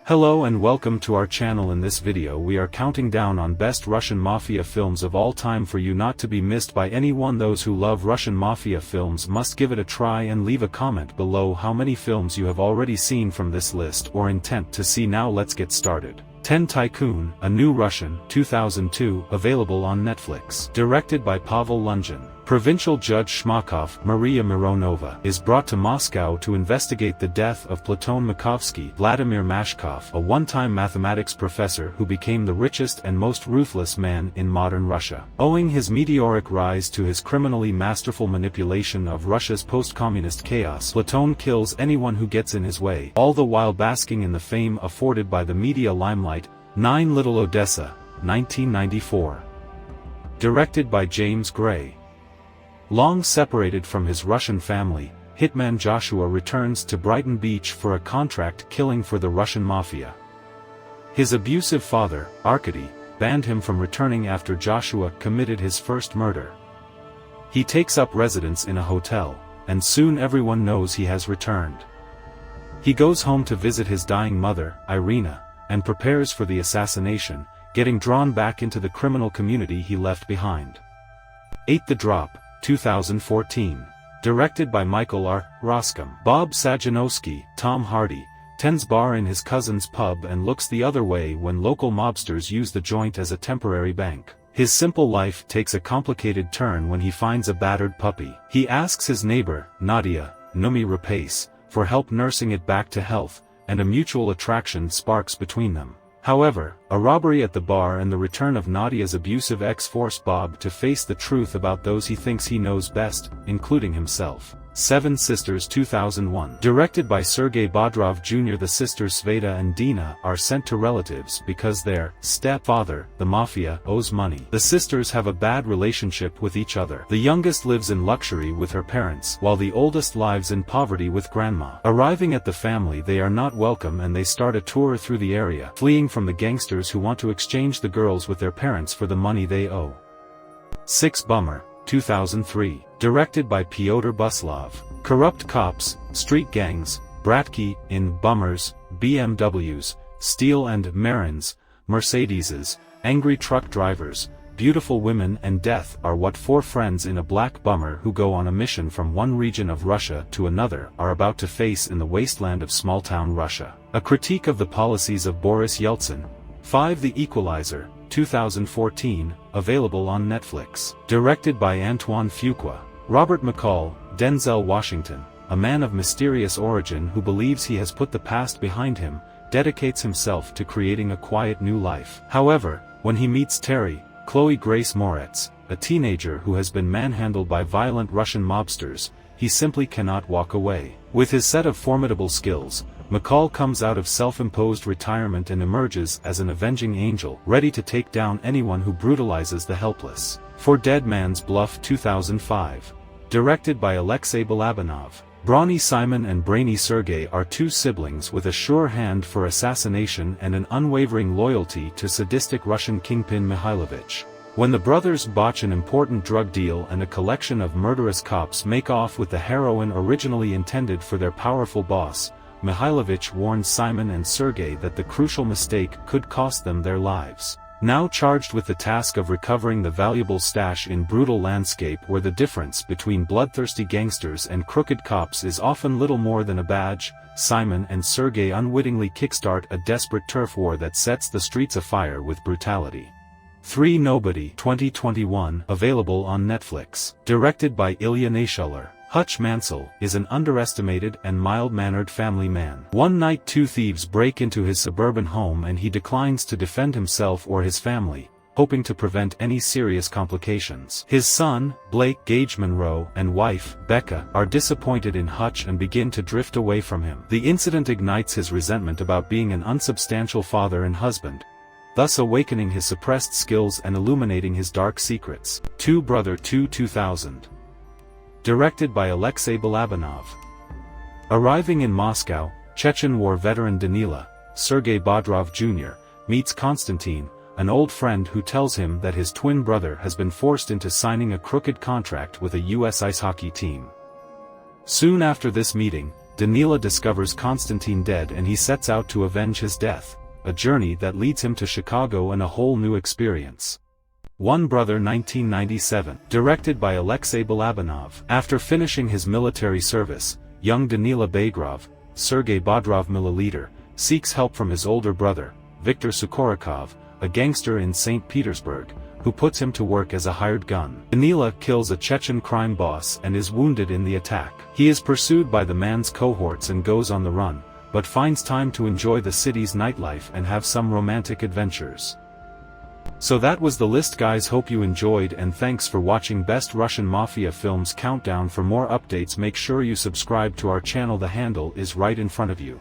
Hello and welcome to our channel. In this video we are counting down on best Russian Mafia films of all time for you not to be missed by anyone. Those who love Russian Mafia films must give it a try and leave a comment below how many films you have already seen from this list or intent to see. Now let's get started. 10 Tycoon, a new Russian, 2002, available on Netflix. Directed by Pavel Lungin. Provincial Judge Shmakov, Maria Mironova, is brought to Moscow to investigate the death of Platon Makovsky, Vladimir Mashkov, a one-time mathematics professor who became the richest and most ruthless man in modern Russia. Owing his meteoric rise to his criminally masterful manipulation of Russia's post-communist chaos, Platon kills anyone who gets in his way, all the while basking in the fame afforded by the media limelight. 9 Little Odessa, 1994. Directed by James Gray. Long separated from his Russian family, hitman Joshua returns to Brighton Beach for a contract killing for the Russian Mafia. His abusive father, Arkady, banned him from returning after Joshua committed his first murder. He takes up residence in a hotel, and soon everyone knows he has returned. He goes home to visit his dying mother, Irina, and prepares for the assassination, getting drawn back into the criminal community he left behind. 8 The Drop, 2014. Directed by Michael R. Roskam. Bob Sajanowski, Tom Hardy, tends bar in his cousin's pub and looks the other way when local mobsters use the joint as a temporary bank. His simple life takes a complicated turn when he finds a battered puppy. He asks his neighbor, Nadia, Numi Rapace, for help nursing it back to health, and a mutual attraction sparks between them. However, a robbery at the bar and the return of Nadia's abusive ex force Bob to face the truth about those he thinks he knows best, including himself. 7 Sisters, 2001. Directed by Sergei Bodrov Jr. The sisters Sveta and Dina are sent to relatives because their stepfather, the Mafia, owes money. The sisters have a bad relationship with each other. The youngest lives in luxury with her parents, while the oldest lives in poverty with grandma. Arriving at the family, they are not welcome and they start a tour through the area, fleeing from the gangsters who want to exchange the girls with their parents for the money they owe. 6 Bummer, 2003. Directed by Pyotr Buslov. Corrupt cops, street gangs, bratki in Bummers, BMWs, Steel and Marins, Mercedeses, angry truck drivers, beautiful women and death are what 4 friends in a black Bummer who go on a mission from one region of Russia to another are about to face in the wasteland of small-town Russia. A critique of the policies of Boris Yeltsin. 5 The Equalizer, 2014, available on Netflix. Directed by Antoine Fuqua. Robert McCall, Denzel Washington, a man of mysterious origin who believes he has put the past behind him, dedicates himself to creating a quiet new life. However, when he meets Terry, Chloe Grace Moretz, a teenager who has been manhandled by violent Russian mobsters, he simply cannot walk away. With his set of formidable skills, McCall comes out of self-imposed retirement and emerges as an avenging angel, ready to take down anyone who brutalizes the helpless. For Dead Man's Bluff, 2005. Directed by Alexei Balabanov. Brawny Simon and Brainy Sergei are 2 siblings with a sure hand for assassination and an unwavering loyalty to sadistic Russian kingpin Mihailovich. When the brothers botch an important drug deal and a collection of murderous cops make off with the heroin originally intended for their powerful boss, Mihailovich warns Simon and Sergei that the crucial mistake could cost them their lives. Now charged with the task of recovering the valuable stash in brutal landscape where the difference between bloodthirsty gangsters and crooked cops is often little more than a badge, Simon and Sergei unwittingly kickstart a desperate turf war that sets the streets afire with brutality. 3 Nobody, 2021, available on Netflix. Directed by Ilya Naishuller. Hutch Mansell is an underestimated and mild-mannered family man. One night 2 thieves break into his suburban home and he declines to defend himself or his family, hoping to prevent any serious complications. His son, Blake Gage Monroe, and wife, Becca, are disappointed in Hutch and begin to drift away from him. The incident ignites his resentment about being an unsubstantial father and husband, thus awakening his suppressed skills and illuminating his dark secrets. 2 Brother 2, 2000. Directed by Alexei Balabanov. Arriving in Moscow, Chechen War veteran Danila, Sergei Bodrov Jr., meets Konstantin, an old friend who tells him that his twin brother has been forced into signing a crooked contract with a U.S. ice hockey team. Soon after this meeting, Danila discovers Konstantin dead and he sets out to avenge his death, a journey that leads him to Chicago and a whole new experience. One Brother 1997, directed by Alexei Balabanov. After finishing his military service, young Danila Bagrov, Sergei Bodrov milliliter, seeks help from his older brother, Viktor Sukhorokov, a gangster in St. Petersburg, who puts him to work as a hired gun. Danila kills a Chechen crime boss and is wounded in the attack. He is pursued by the man's cohorts and goes on the run, but finds time to enjoy the city's nightlife and have some romantic adventures. So that was the list, guys. Hope you enjoyed, and thanks for watching Best Russian Mafia Films Countdown. For more updates, make sure you subscribe to our channel. The handle is right in front of you.